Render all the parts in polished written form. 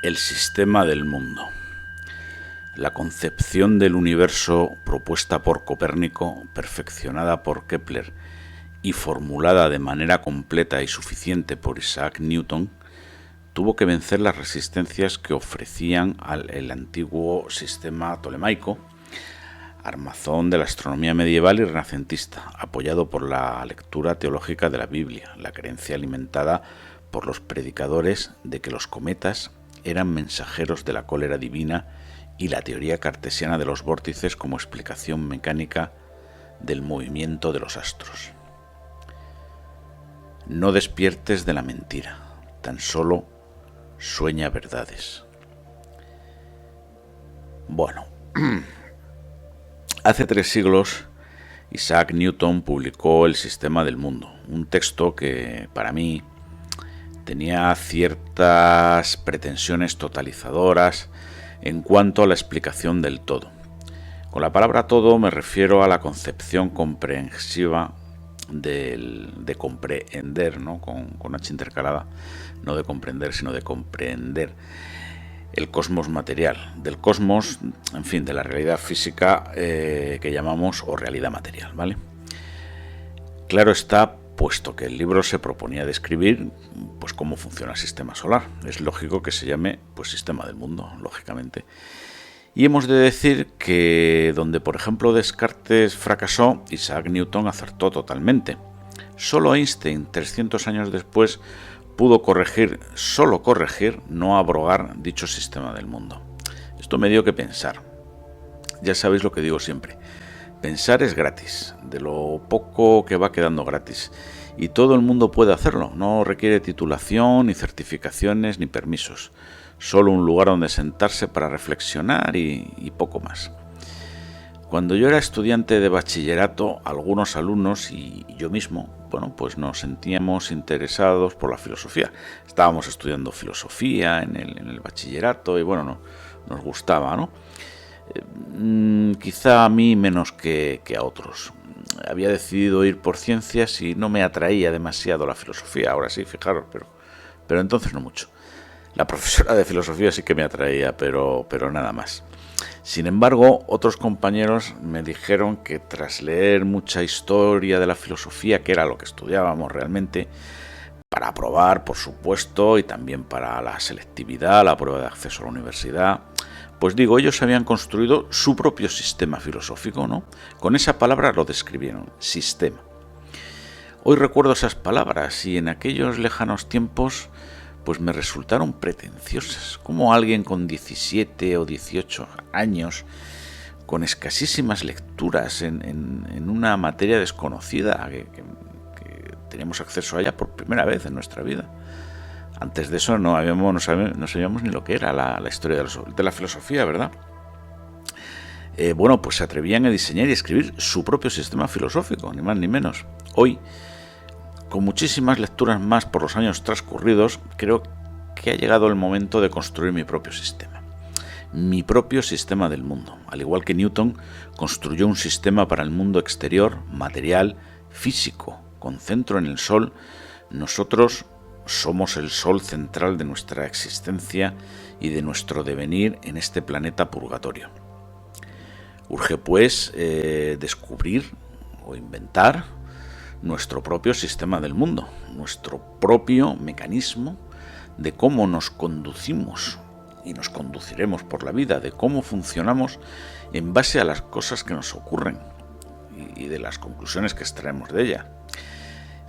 El sistema del mundo. La concepción del universo propuesta por Copérnico, perfeccionada por Kepler y formulada de manera completa y suficiente por Isaac Newton, tuvo que vencer las resistencias que ofrecían el antiguo sistema tolemaico, armazón de la astronomía medieval y renacentista, apoyado por la lectura teológica de la Biblia, la creencia alimentada por los predicadores de que los cometas eran mensajeros de la cólera divina y la teoría cartesiana de los vórtices como explicación mecánica del movimiento de los astros. No despiertes de la mentira, tan solo sueña verdades. Bueno, hace 3 siglos Isaac Newton publicó El sistema del mundo, un texto que para mí tenía ciertas pretensiones totalizadoras en cuanto a la explicación del todo. Con la palabra todo me refiero a la concepción comprensiva de comprehender, ¿no? Con H intercalada, no de comprender, sino de comprender el cosmos material, del cosmos, en fin, de la realidad física que llamamos o realidad material, ¿vale? Claro está, puesto que el libro se proponía describir pues cómo funciona el sistema solar. Es lógico que se llame pues sistema del mundo, lógicamente. Y hemos de decir que donde, por ejemplo, Descartes fracasó, Isaac Newton acertó totalmente. Solo Einstein, 300 años después, pudo solo corregir, no abrogar dicho sistema del mundo. Esto me dio que pensar. Ya sabéis lo que digo siempre. Pensar es gratis, de lo poco que va quedando gratis. Y todo el mundo puede hacerlo, no requiere titulación, ni certificaciones, ni permisos. Solo un lugar donde sentarse para reflexionar y poco más. Cuando yo era estudiante de bachillerato, algunos alumnos y yo mismo, pues nos sentíamos interesados por la filosofía. Estábamos estudiando filosofía en el bachillerato y nos gustaba, ¿no? Quizá a mí menos que a otros. Había decidido ir por ciencias y no me atraía demasiado la filosofía. Ahora sí, fijaros, pero entonces no mucho. La profesora de filosofía sí que me atraía, pero nada más. Sin embargo, otros compañeros me dijeron que tras leer mucha historia de la filosofía, que era lo que estudiábamos realmente, para aprobar, por supuesto, y también para la selectividad, la prueba de acceso a la universidad, ellos habían construido su propio sistema filosófico, ¿no? Con esa palabra lo describieron, sistema. Hoy recuerdo esas palabras y en aquellos lejanos tiempos me resultaron pretenciosas. Como alguien con 17 o 18 años, con escasísimas lecturas en una materia desconocida, que teníamos acceso a ella por primera vez en nuestra vida. Antes de eso no sabíamos ni lo que era la historia de la filosofía, ¿verdad? Se atrevían a diseñar y escribir su propio sistema filosófico, ni más ni menos. Hoy, con muchísimas lecturas más por los años transcurridos, creo que ha llegado el momento de construir mi propio sistema. Mi propio sistema del mundo. Al igual que Newton construyó un sistema para el mundo exterior, material, físico, con centro en el Sol, nosotros somos el sol central de nuestra existencia y de nuestro devenir en este planeta purgatorio. Urge, pues, descubrir o inventar nuestro propio sistema del mundo, nuestro propio mecanismo de cómo nos conducimos y nos conduciremos por la vida, de cómo funcionamos en base a las cosas que nos ocurren y de las conclusiones que extraemos de ella.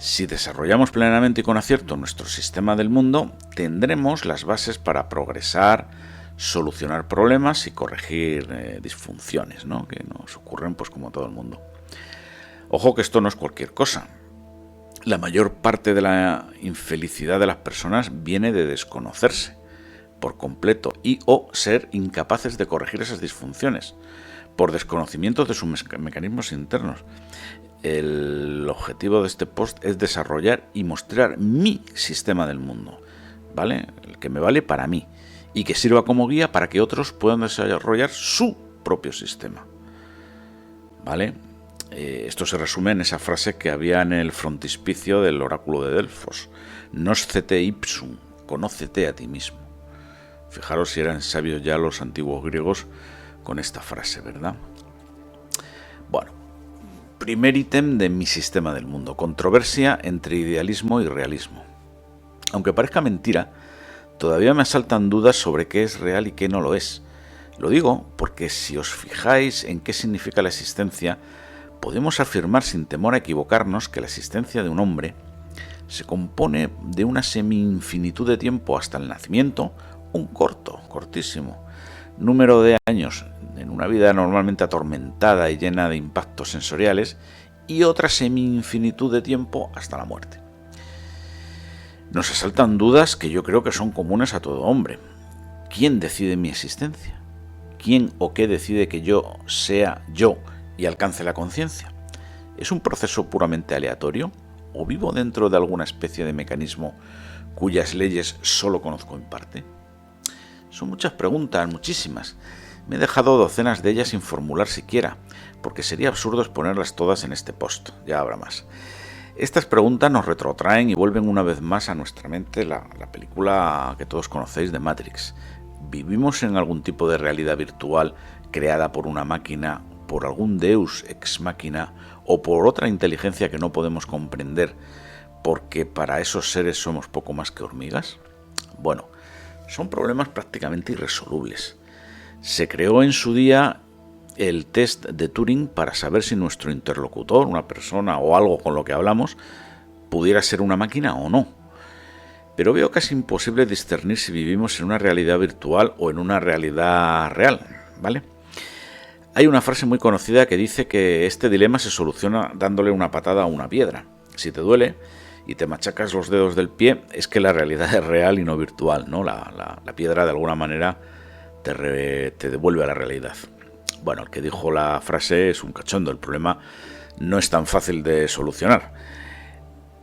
Si desarrollamos plenamente y con acierto nuestro sistema del mundo, tendremos las bases para progresar, solucionar problemas y corregir disfunciones, ¿no? Que nos ocurren como a todo el mundo. Ojo que esto no es cualquier cosa. La mayor parte de la infelicidad de las personas viene de desconocerse por completo y o ser incapaces de corregir esas disfunciones por desconocimiento de sus mecanismos internos. El objetivo de este post es desarrollar y mostrar mi sistema del mundo, ¿vale? El que me vale para mí y que sirva como guía para que otros puedan desarrollar su propio sistema, ¿vale? Esto se resume en esa frase que había en el frontispicio del oráculo de Delfos: Noscete ipsum, conócete a ti mismo, Fijaros si eran sabios ya los antiguos griegos con esta frase, ¿verdad? Bueno, primer ítem de mi sistema del mundo: controversia entre idealismo y realismo. Aunque parezca mentira, todavía me asaltan dudas sobre qué es real y qué no lo es. Lo digo porque si os fijáis en qué significa la existencia, podemos afirmar sin temor a equivocarnos que la existencia de un hombre se compone de una semi-infinitud de tiempo hasta el nacimiento, un cortísimo número de años en una vida normalmente atormentada y llena de impactos sensoriales, y otra semi-infinitud de tiempo hasta la muerte. Nos asaltan dudas que yo creo que son comunes a todo hombre. ¿Quién decide mi existencia? ¿Quién o qué decide que yo sea yo y alcance la conciencia? ¿Es un proceso puramente aleatorio? ¿O vivo dentro de alguna especie de mecanismo cuyas leyes solo conozco en parte? Son muchas preguntas, muchísimas. Me he dejado docenas de ellas sin formular siquiera, porque sería absurdo exponerlas todas en este post. Ya habrá más. Estas preguntas nos retrotraen y vuelven una vez más a nuestra mente la película que todos conocéis de Matrix. ¿Vivimos en algún tipo de realidad virtual creada por una máquina, por algún deus ex machina o por otra inteligencia que no podemos comprender porque para esos seres somos poco más que hormigas? Bueno, son problemas prácticamente irresolubles. Se creó en su día el test de Turing para saber si nuestro interlocutor, una persona o algo con lo que hablamos, pudiera ser una máquina o no. Pero veo casi imposible discernir si vivimos en una realidad virtual o en una realidad real, ¿vale? Hay una frase muy conocida que dice que este dilema se soluciona dándole una patada a una piedra. Si te duele y te machacas los dedos del pie, es que la realidad es real y no virtual, ¿no? La piedra de alguna manera te devuelve a la realidad. Bueno, el que dijo la frase es un cachondo. El problema no es tan fácil de solucionar,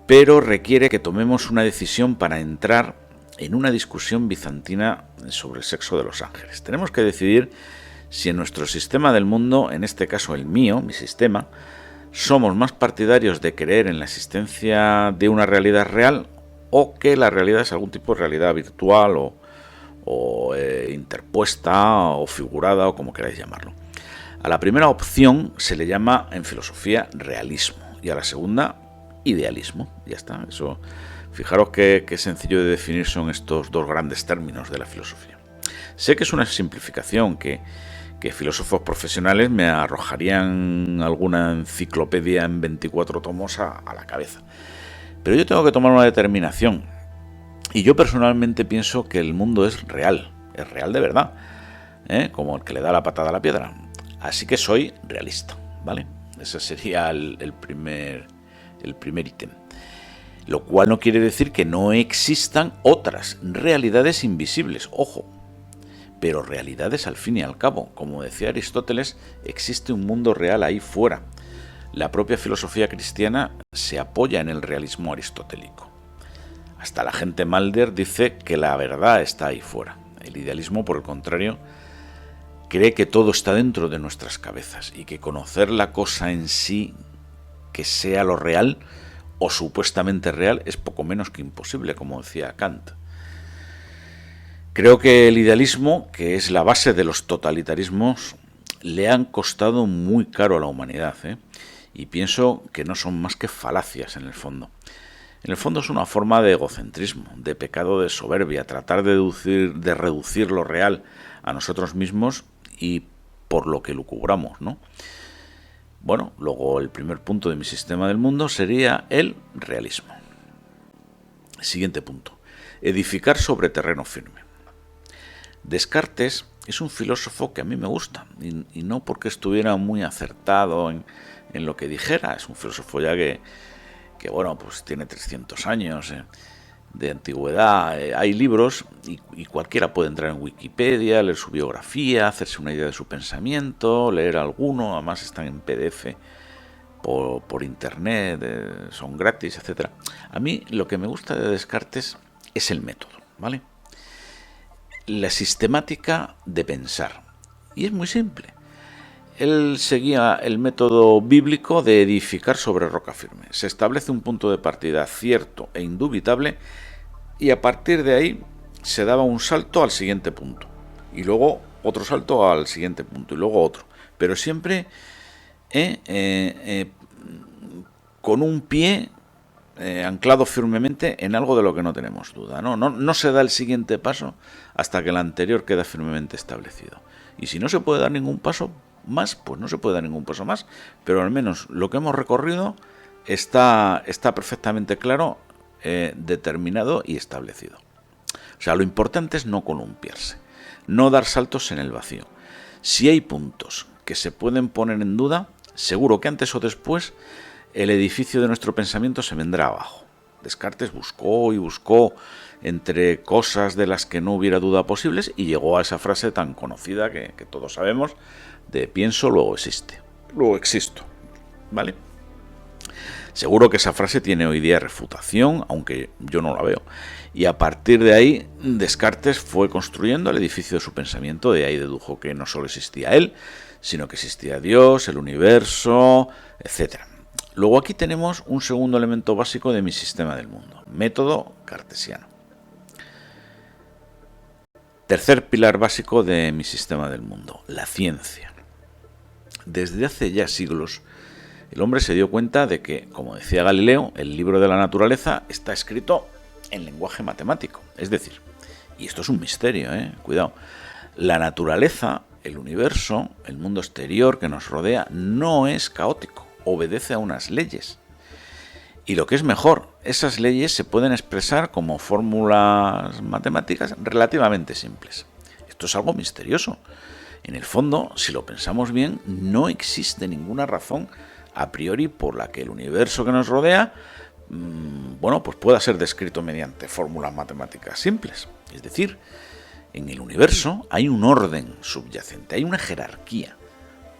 pero requiere que tomemos una decisión para entrar en una discusión bizantina sobre el sexo de los ángeles. Tenemos que decidir si en nuestro sistema del mundo, en este caso el mío, mi sistema, somos más partidarios de creer en la existencia de una realidad real o que la realidad es algún tipo de realidad virtual o interpuesta o figurada o como queráis llamarlo. A la primera opción se le llama en filosofía realismo y a la segunda idealismo. Ya está. Eso, fijaros qué sencillo de definir son estos dos grandes términos de la filosofía. Sé que es una simplificación que filósofos profesionales me arrojarían alguna enciclopedia en 24 tomos a la cabeza. Pero yo tengo que tomar una determinación. Y yo personalmente pienso que el mundo es real de verdad, como el que le da la patada a la piedra. Así que soy realista, ¿vale? Ese sería el primer ítem. Lo cual no quiere decir que no existan otras realidades invisibles, ojo, pero realidades al fin y al cabo. Como decía Aristóteles, existe un mundo real ahí fuera. La propia filosofía cristiana se apoya en el realismo aristotélico. Hasta la gente Mulder dice que la verdad está ahí fuera. El idealismo, por el contrario, cree que todo está dentro de nuestras cabezas y que conocer la cosa en sí, que sea lo real o supuestamente real, es poco menos que imposible, como decía Kant. Creo que el idealismo, que es la base de los totalitarismos, le han costado muy caro a la humanidad, y pienso que no son más que falacias en el fondo. En el fondo es una forma de egocentrismo, de pecado de soberbia, tratar de reducir lo real a nosotros mismos y por lo que lucubramos, ¿no? Bueno, luego el primer punto de mi sistema del mundo sería el realismo. Siguiente punto: edificar sobre terreno firme. Descartes es un filósofo que a mí me gusta, y no porque estuviera muy acertado en lo que dijera. Es un filósofo ya que bueno, pues tiene 300 años de antigüedad. Hay libros y cualquiera puede entrar en Wikipedia, leer su biografía, hacerse una idea de su pensamiento, leer alguno. Además están en PDF por internet, son gratis, etc. A mí lo que me gusta de Descartes es el método, ¿vale? La sistemática de pensar. Y es muy simple. Él seguía el método bíblico de edificar sobre roca firme. Se establece un punto de partida cierto e indubitable y a partir de ahí se daba un salto al siguiente punto, y luego otro salto al siguiente punto, y luego otro, pero siempre con un pie anclado firmemente en algo de lo que no tenemos duda. No se da el siguiente paso hasta que el anterior queda firmemente establecido. Y si no se puede dar ningún paso más, pues no se puede dar ningún paso más, pero al menos lo que hemos recorrido está perfectamente claro, determinado y establecido. O sea, lo importante es no columpiarse, no dar saltos en el vacío. Si hay puntos que se pueden poner en duda, seguro que antes o después el edificio de nuestro pensamiento se vendrá abajo. Descartes buscó y buscó entre cosas de las que no hubiera duda posibles y llegó a esa frase tan conocida que todos sabemos, de pienso, luego existe. Luego existo. ¿Vale? Seguro que esa frase tiene hoy día refutación, aunque yo no la veo. Y a partir de ahí, Descartes fue construyendo el edificio de su pensamiento. De ahí dedujo que no solo existía él, sino que existía Dios, el universo, etc. Luego aquí tenemos un segundo elemento básico de mi sistema del mundo, método cartesiano. Tercer pilar básico de mi sistema del mundo, la ciencia. Desde hace ya siglos, el hombre se dio cuenta de que, como decía Galileo, el libro de la naturaleza está escrito en lenguaje matemático. Es decir, y esto es un misterio, cuidado, la naturaleza, el universo, el mundo exterior que nos rodea, no es caótico, obedece a unas leyes. Y lo que es mejor, esas leyes se pueden expresar como fórmulas matemáticas relativamente simples. Esto es algo misterioso. En el fondo, si lo pensamos bien, no existe ninguna razón a priori por la que el universo que nos rodea, pues pueda ser descrito mediante fórmulas matemáticas simples. Es decir, en el universo hay un orden subyacente, hay una jerarquía,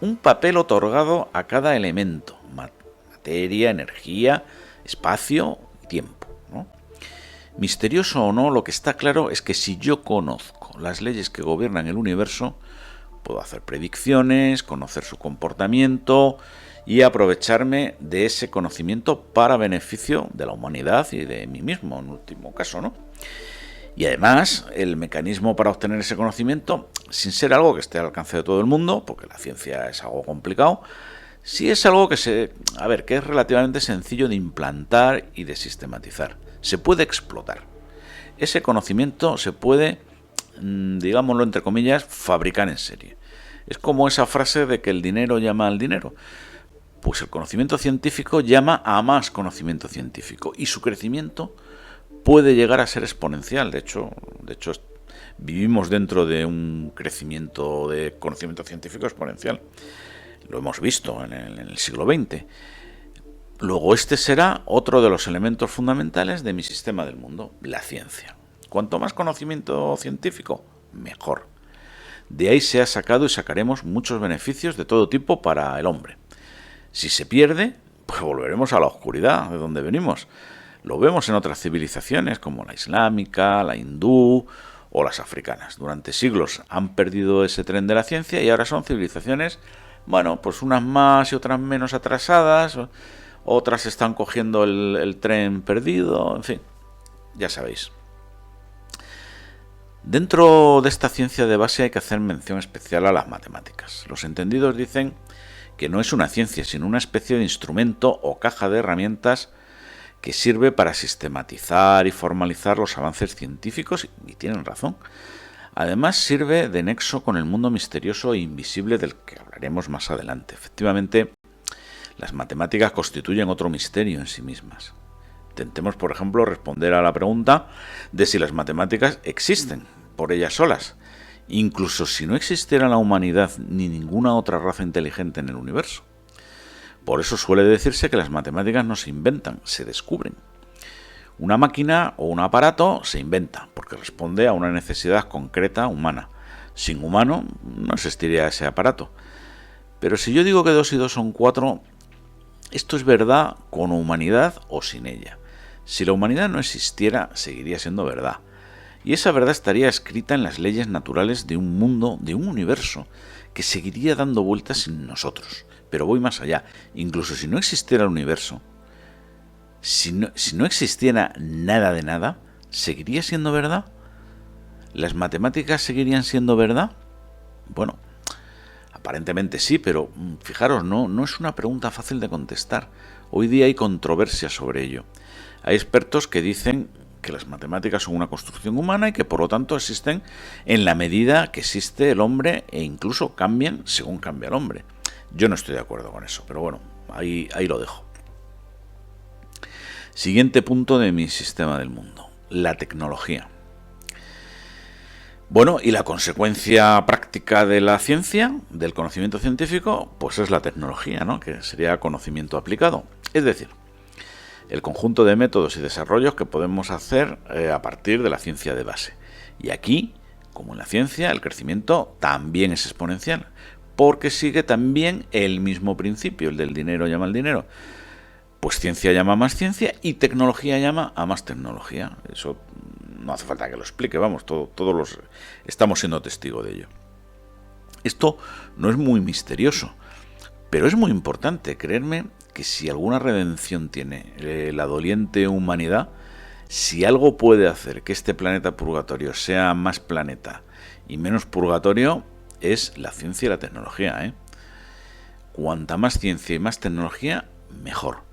un papel otorgado a cada elemento, materia, energía, espacio y tiempo, ¿no? Misterioso o no, lo que está claro es que si yo conozco las leyes que gobiernan el universo, puedo hacer predicciones, conocer su comportamiento y aprovecharme de ese conocimiento para beneficio de la humanidad y de mí mismo, en último caso, ¿no? Y además, el mecanismo para obtener ese conocimiento, sin ser algo que esté al alcance de todo el mundo, porque la ciencia es algo complicado, sí es algo que es relativamente sencillo de implantar y de sistematizar. Se puede explotar. Ese conocimiento se puede, digámoslo entre comillas, fabricar en serie. Es como esa frase de que el dinero llama al dinero. Pues el conocimiento científico llama a más conocimiento científico y su crecimiento puede llegar a ser exponencial. De hecho, vivimos dentro de un crecimiento de conocimiento científico exponencial. Lo hemos visto en el siglo XX. Luego este será otro de los elementos fundamentales de mi sistema del mundo, la ciencia. Cuanto más conocimiento científico, mejor. De ahí se ha sacado y sacaremos muchos beneficios de todo tipo para el hombre. Si se pierde, pues volveremos a la oscuridad de donde venimos. Lo vemos en otras civilizaciones como la islámica, la hindú o las africanas. Durante siglos han perdido ese tren de la ciencia y ahora son civilizaciones, pues unas más y otras menos atrasadas, otras están cogiendo el tren perdido, en fin, ya sabéis. Dentro de esta ciencia de base hay que hacer mención especial a las matemáticas. Los entendidos dicen que no es una ciencia, sino una especie de instrumento o caja de herramientas que sirve para sistematizar y formalizar los avances científicos, y tienen razón. Además sirve de nexo con el mundo misterioso e invisible del que hablaremos más adelante. Efectivamente, las matemáticas constituyen otro misterio en sí mismas. Intentemos, por ejemplo, responder a la pregunta de si las matemáticas existen por ellas solas, incluso si no existiera la humanidad ni ninguna otra raza inteligente en el universo. Por eso suele decirse que las matemáticas no se inventan, se descubren. Una máquina o un aparato se inventa porque responde a una necesidad concreta humana. Sin humano no existiría ese aparato. Pero si yo digo que 2 y 2 son 4, esto es verdad con humanidad o sin ella. Si la humanidad no existiera, seguiría siendo verdad. Y esa verdad estaría escrita en las leyes naturales de un mundo, de un universo, que seguiría dando vueltas sin nosotros. Pero voy más allá. Incluso si no existiera el universo, si no existiera nada de nada, ¿seguiría siendo verdad? ¿las matemáticas seguirían siendo verdad? Bueno, aparentemente sí, pero fijaros, no es una pregunta fácil de contestar. Hoy día hay controversia sobre ello. Hay expertos que dicen que las matemáticas son una construcción humana y que por lo tanto existen en la medida que existe el hombre e incluso cambian según cambia el hombre. Yo no estoy de acuerdo con eso, pero bueno, ahí lo dejo. Siguiente punto de mi sistema del mundo, la tecnología. Bueno, y la consecuencia práctica de la ciencia, del conocimiento científico, pues es la tecnología, ¿no? Que sería conocimiento aplicado. Es decir, el conjunto de métodos y desarrollos que podemos hacer a partir de la ciencia de base. Y aquí, como en la ciencia, el crecimiento también es exponencial, porque sigue también el mismo principio, el del dinero llama al dinero. Pues ciencia llama a más ciencia y tecnología llama a más tecnología. Eso no hace falta que lo explique, vamos, todos estamos siendo testigos de ello. Esto no es muy misterioso, pero es muy importante, creerme, que si alguna redención tiene la doliente humanidad, si algo puede hacer que este planeta purgatorio sea más planeta y menos purgatorio, es la ciencia y la tecnología, Cuanta más ciencia y más tecnología, mejor.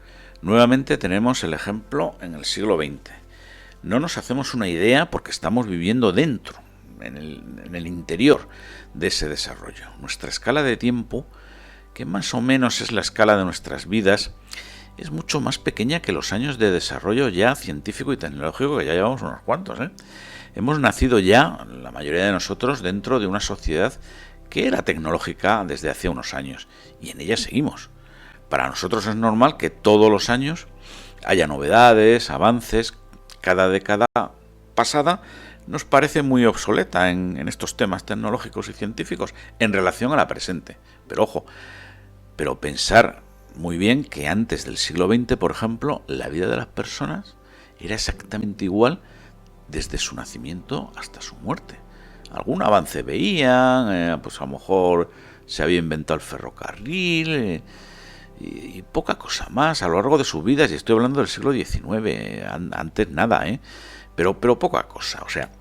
Nuevamente tenemos el ejemplo en el siglo XX. No nos hacemos una idea porque estamos viviendo dentro, en el interior de ese desarrollo. Nuestra escala de tiempo, que más o menos es la escala de nuestras vidas, es mucho más pequeña que los años de desarrollo ya científico y tecnológico, que ya llevamos unos cuantos. Hemos nacido ya, la mayoría de nosotros, dentro de una sociedad que era tecnológica desde hace unos años, y en ella seguimos. Para nosotros es normal que todos los años haya novedades, avances. Cada década pasada nos parece muy obsoleta en estos temas tecnológicos y científicos en relación a la presente. Pero ojo, pero pensar muy bien que antes del siglo XX, por ejemplo, la vida de las personas era exactamente igual desde su nacimiento hasta su muerte. Algún avance veían, pues a lo mejor se había inventado el ferrocarril y poca cosa más a lo largo de sus vidas, y estoy hablando del siglo XIX, antes nada, pero poca cosa. O sea,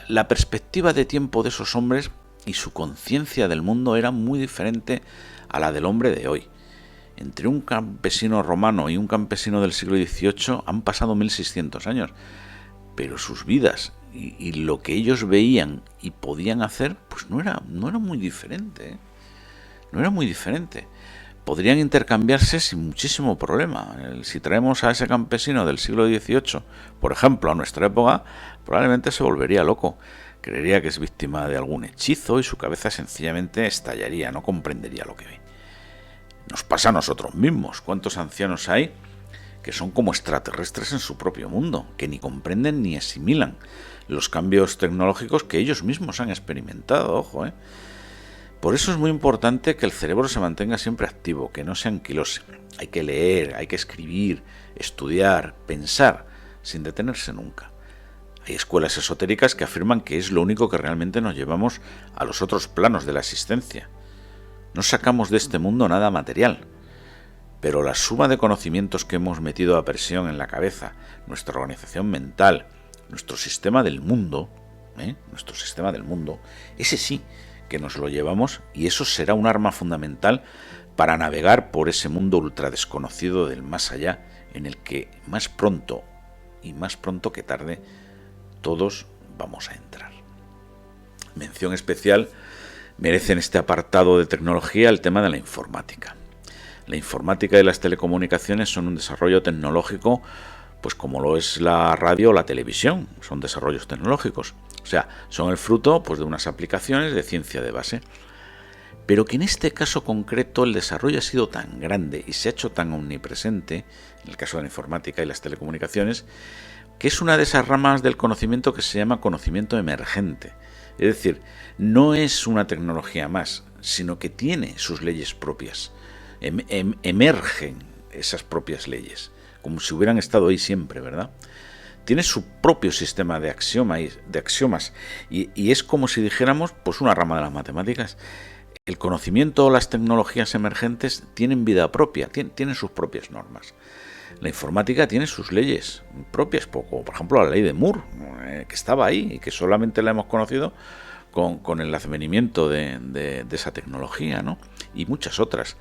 la perspectiva de tiempo de esos hombres y su conciencia del mundo era muy diferente a la del hombre de hoy. Entre un campesino romano y un campesino del siglo XVIII han pasado 1600 años, pero sus vidas y lo que ellos veían y podían hacer, pues no era muy diferente, no era muy diferente. Podrían intercambiarse sin muchísimo problema. Si traemos a ese campesino del siglo XVIII, por ejemplo, a nuestra época, probablemente se volvería loco. Creería que es víctima de algún hechizo y su cabeza sencillamente estallaría, no comprendería lo que ve. Nos pasa a nosotros mismos. ¿Cuántos ancianos hay que son como extraterrestres en su propio mundo, que ni comprenden ni asimilan los cambios tecnológicos que ellos mismos han experimentado? Ojo, Por eso es muy importante que el cerebro se mantenga siempre activo, que no se anquilose. Hay que leer, hay que escribir, estudiar, pensar, sin detenerse nunca. Hay escuelas esotéricas que afirman que es lo único que realmente nos llevamos a los otros planos de la existencia. No sacamos de este mundo nada material, pero la suma de conocimientos que hemos metido a presión en la cabeza, nuestra organización mental, nuestro sistema del mundo, ese sí que nos lo llevamos, y eso será un arma fundamental para navegar por ese mundo ultra desconocido del más allá, en el que más pronto que tarde todos vamos a entrar. Mención especial merece en este apartado de tecnología el tema de la informática. La informática y las telecomunicaciones son un desarrollo tecnológico, pues como lo es la radio o la televisión, son desarrollos tecnológicos. O sea, son el fruto pues, de unas aplicaciones de ciencia de base. Pero que en este caso concreto el desarrollo ha sido tan grande y se ha hecho tan omnipresente, en el caso de la informática y las telecomunicaciones, que es una de esas ramas del conocimiento que se llama conocimiento emergente. Es decir, no es una tecnología más, sino que tiene sus leyes propias. Emergen esas propias leyes, como si hubieran estado ahí siempre, ¿verdad? Tiene su propio sistema de axiomas y es como si dijéramos, pues una rama de las matemáticas. El conocimiento o las tecnologías emergentes tienen vida propia, tienen sus propias normas. La informática tiene sus leyes propias, como por ejemplo la ley de Moore, que estaba ahí y que solamente la hemos conocido con el advenimiento de esa tecnología, ¿no? Y muchas otras.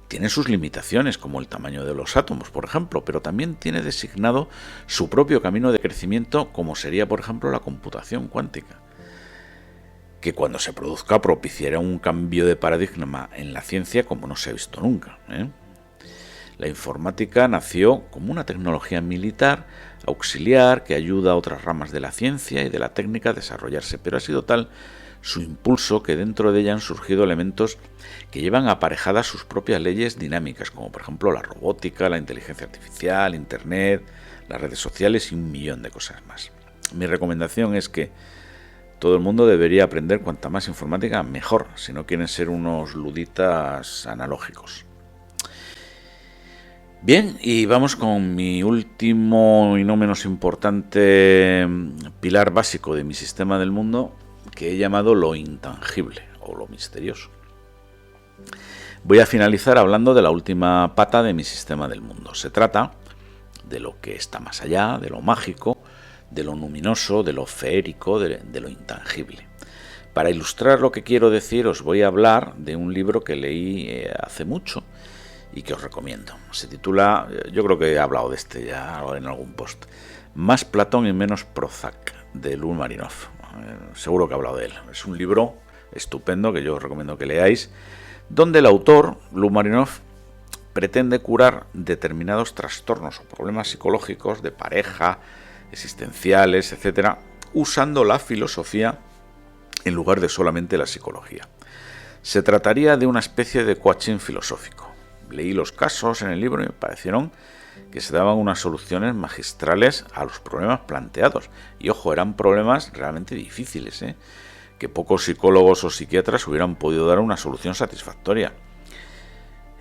Tiene sus limitaciones, como el tamaño de los átomos, por ejemplo, pero también tiene designado su propio camino de crecimiento, como sería, por ejemplo, la computación cuántica, que cuando se produzca propiciará un cambio de paradigma en la ciencia como no se ha visto nunca, ¿eh? La informática nació como una tecnología militar, auxiliar, que ayuda a otras ramas de la ciencia y de la técnica a desarrollarse, pero ha sido tal su impulso que dentro de ella han surgido elementos que llevan aparejadas sus propias leyes dinámicas, como por ejemplo la robótica, la inteligencia artificial, Internet, las redes sociales y un millón de cosas más. Mi recomendación es que todo el mundo debería aprender cuanta más informática mejor, si no quieren ser unos luditas analógicos. Bien, y vamos con mi último y no menos importante pilar básico de mi sistema del mundo, que he llamado lo intangible o lo misterioso. Voy a finalizar hablando de la última pata de mi sistema del mundo. Se trata de lo que está más allá, de lo mágico, de lo luminoso, de lo feérico, de lo intangible. Para ilustrar lo que quiero decir, os voy a hablar de un libro que leí hace mucho y que os recomiendo. Se titula, yo creo que he hablado de este ya en algún post, Más Platón y menos Prozac, de Lou Marinov. Seguro que he hablado de él. Es un libro estupendo que yo os recomiendo que leáis, donde el autor, Lou Marinov, pretende curar determinados trastornos o problemas psicológicos de pareja, existenciales, etcétera, usando la filosofía en lugar de solamente la psicología. Se trataría de una especie de coaching filosófico. Leí los casos en el libro y me parecieron que se daban unas soluciones magistrales a los problemas planteados. Y ojo, eran problemas realmente difíciles, que pocos psicólogos o psiquiatras hubieran podido dar una solución satisfactoria.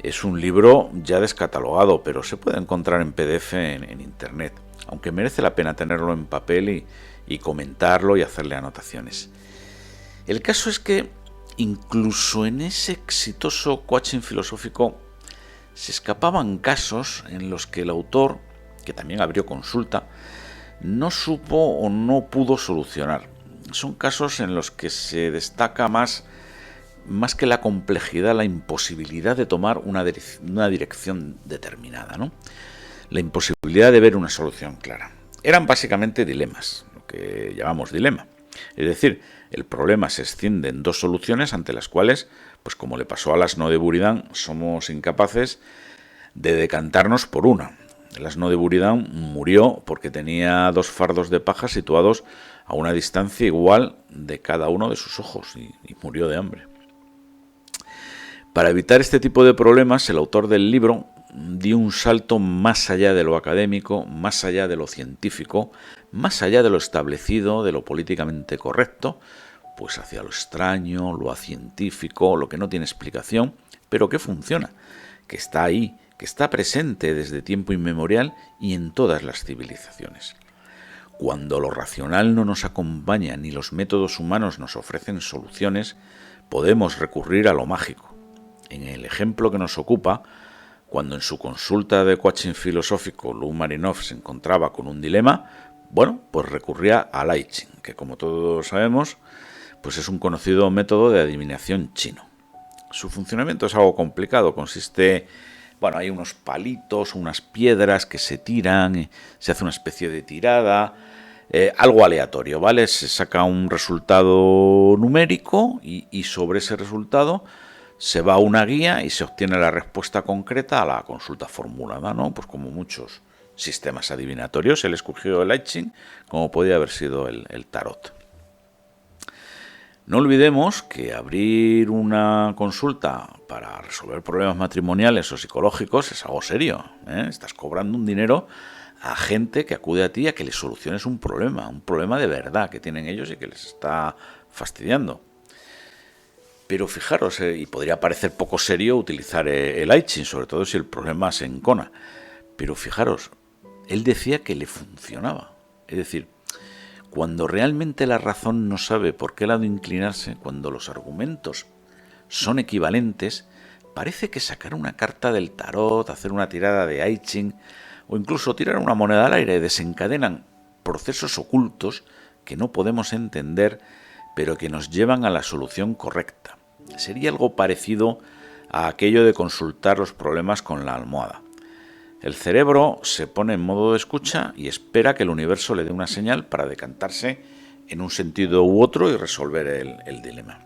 Es un libro ya descatalogado, pero se puede encontrar en PDF en Internet, aunque merece la pena tenerlo en papel y comentarlo y hacerle anotaciones. El caso es que incluso en ese exitoso coaching filosófico se escapaban casos en los que el autor, que también abrió consulta, no supo o no pudo solucionar. Son casos en los que se destaca más que la complejidad, la imposibilidad de tomar una dirección determinada, ¿no? La imposibilidad de ver una solución clara. Eran básicamente dilemas, lo que llamamos dilema. Es decir, el problema se extiende en dos soluciones ante las cuales, pues como le pasó al asno de Buridán, somos incapaces de decantarnos por una. El asno de Buridán murió porque tenía dos fardos de paja situados a una distancia igual de cada uno de sus ojos y murió de hambre. Para evitar este tipo de problemas, el autor del libro dio un salto más allá de lo académico, más allá de lo científico, más allá de lo establecido, de lo políticamente correcto, pues hacia lo extraño, lo acientífico, lo que no tiene explicación, pero que funciona, que está ahí, que está presente desde tiempo inmemorial y en todas las civilizaciones. Cuando lo racional no nos acompaña ni los métodos humanos nos ofrecen soluciones, podemos recurrir a lo mágico. En el ejemplo que nos ocupa, cuando en su consulta de coaching filosófico Lou Marinov se encontraba con un dilema, pues recurría al I Ching, que como todos sabemos, pues es un conocido método de adivinación chino. Su funcionamiento es algo complicado, consiste, hay unos palitos, unas piedras que se tiran, se hace una especie de tirada, algo aleatorio, ¿vale? Se saca un resultado numérico y sobre ese resultado se va a una guía y se obtiene la respuesta concreta a la consulta formulada, ¿no? Pues como muchos sistemas adivinatorios, él escogió el I Ching como podía haber sido el tarot. No olvidemos que abrir una consulta para resolver problemas matrimoniales o psicológicos es algo serio, ¿eh? Estás cobrando un dinero a gente que acude a ti a que les soluciones un problema de verdad que tienen ellos y que les está fastidiando. Pero fijaros, y podría parecer poco serio utilizar el I Ching, sobre todo si el problema se encona. Pero fijaros, él decía que le funcionaba. Es decir, cuando realmente la razón no sabe por qué lado inclinarse, cuando los argumentos son equivalentes, parece que sacar una carta del tarot, hacer una tirada de I Ching o incluso tirar una moneda al aire desencadenan procesos ocultos que no podemos entender, pero que nos llevan a la solución correcta. Sería algo parecido a aquello de consultar los problemas con la almohada. El cerebro se pone en modo de escucha y espera que el universo le dé una señal para decantarse en un sentido u otro y resolver el dilema.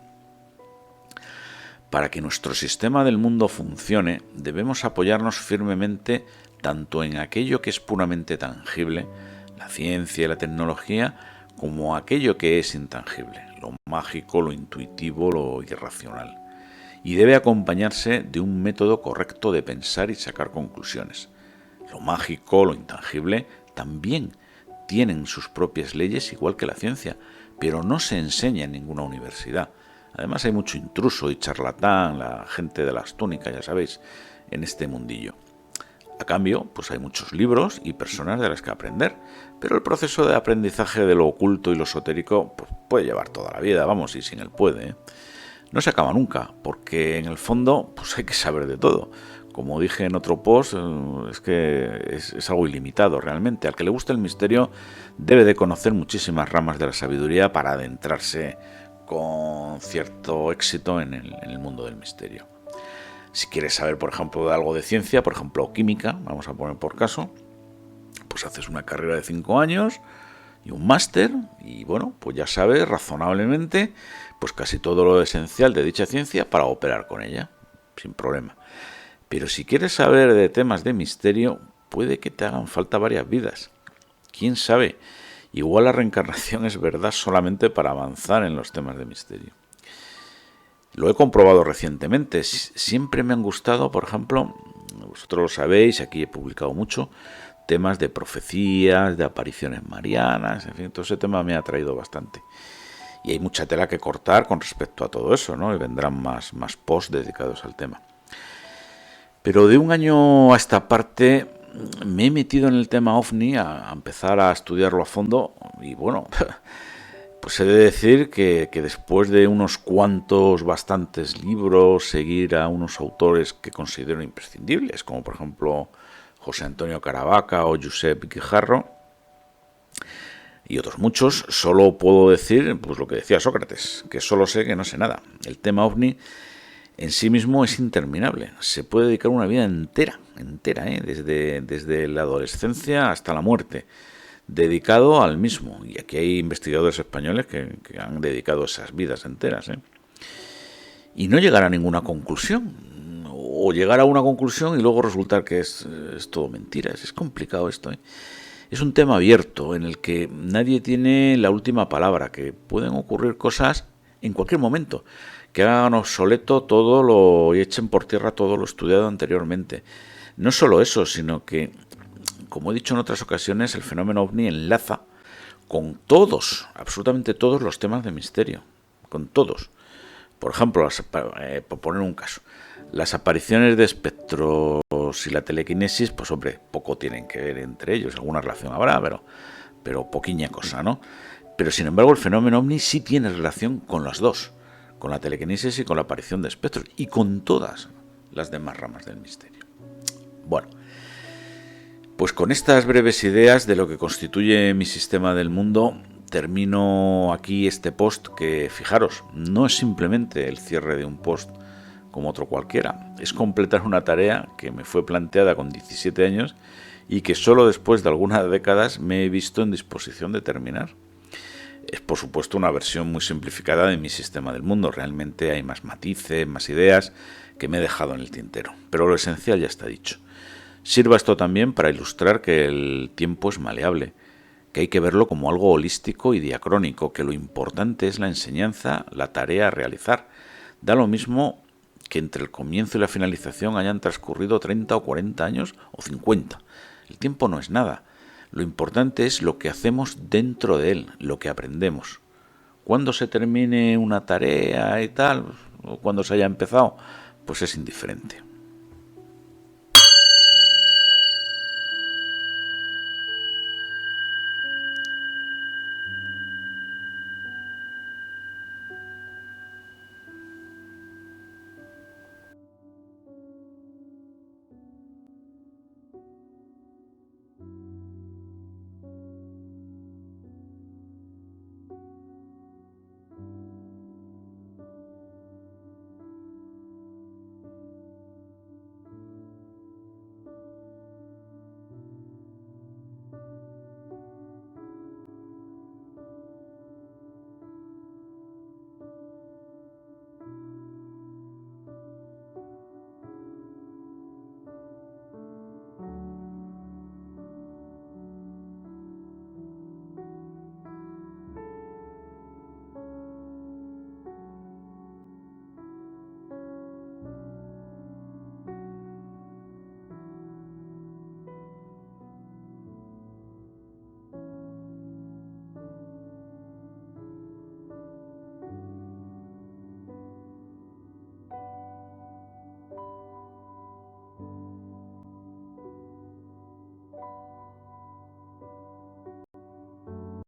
Para que nuestro sistema del mundo funcione, debemos apoyarnos firmemente tanto en aquello que es puramente tangible, la ciencia y la tecnología, como aquello que es intangible, lo mágico, lo intuitivo, lo irracional. Y debe acompañarse de un método correcto de pensar y sacar conclusiones. Lo mágico, lo intangible, también tienen sus propias leyes, igual que la ciencia, pero no se enseña en ninguna universidad. Además hay mucho intruso y charlatán, la gente de las túnicas, ya sabéis, en este mundillo. A cambio, pues hay muchos libros y personas de las que aprender, pero el proceso de aprendizaje de lo oculto y lo esotérico pues, puede llevar toda la vida, vamos, y sin él puede, ¿eh? No se acaba nunca, porque en el fondo pues hay que saber de todo. Como dije en otro post, es que es algo ilimitado realmente. Al que le guste el misterio debe de conocer muchísimas ramas de la sabiduría para adentrarse con cierto éxito en el mundo del misterio. Si quieres saber, por ejemplo, de algo de ciencia, por ejemplo, química, vamos a poner por caso, pues haces una carrera de 5 años y un máster y bueno, pues ya sabes razonablemente pues casi todo lo esencial de dicha ciencia para operar con ella, sin problema. Pero si quieres saber de temas de misterio, puede que te hagan falta varias vidas. ¿Quién sabe? Igual la reencarnación es verdad solamente para avanzar en los temas de misterio. Lo he comprobado recientemente. Siempre me han gustado, por ejemplo, vosotros lo sabéis, aquí he publicado mucho, temas de profecías, de apariciones marianas, en fin, todo ese tema me ha atraído bastante. Y hay mucha tela que cortar con respecto a todo eso, ¿no? Y vendrán más posts dedicados al tema. Pero de un año a esta parte me he metido en el tema OVNI a empezar a estudiarlo a fondo y bueno, pues he de decir que después de unos cuantos, bastantes libros, seguir a unos autores que considero imprescindibles, como por ejemplo José Antonio Caravaca o Josep Guijarro, y otros muchos, solo puedo decir pues lo que decía Sócrates, que solo sé que no sé nada. El tema OVNI en sí mismo es interminable. Se puede dedicar una vida entera, desde la adolescencia hasta la muerte, dedicado al mismo. Y aquí hay investigadores españoles que han dedicado esas vidas enteras, y no llegar a ninguna conclusión, o llegar a una conclusión y luego resultar que es todo mentiras. Es complicado esto, Es un tema abierto en el que nadie tiene la última palabra, que pueden ocurrir cosas en cualquier momento que hagan obsoleto todo lo y echen por tierra todo lo estudiado anteriormente. No solo eso, sino que, como he dicho en otras ocasiones, el fenómeno OVNI enlaza con todos, absolutamente todos los temas de misterio, con todos. Por ejemplo, por poner un caso, las apariciones de espectros y la telequinesis, pues hombre, poco tienen que ver entre ellos, alguna relación habrá, pero poquiña cosa, ¿no? Pero sin embargo el fenómeno OVNI sí tiene relación con las dos, con la telequinesis y con la aparición de espectros, y con todas las demás ramas del misterio. Bueno, pues con estas breves ideas de lo que constituye mi sistema del mundo, termino aquí este post que, fijaros, no es simplemente el cierre de un post como otro cualquiera, es completar una tarea que me fue planteada con 17 años y que solo después de algunas décadas me he visto en disposición de terminar. Es por supuesto una versión muy simplificada de mi sistema del mundo, realmente hay más matices, más ideas que me he dejado en el tintero, pero lo esencial ya está dicho. Sirva esto también para ilustrar que el tiempo es maleable, que hay que verlo como algo holístico y diacrónico, que lo importante es la enseñanza, la tarea a realizar. Da lo mismo que entre el comienzo y la finalización hayan transcurrido 30 o 40 años o 50. El tiempo no es nada. Lo importante es lo que hacemos dentro de él, lo que aprendemos. Cuando se termine una tarea y tal, o cuando se haya empezado, pues es indiferente.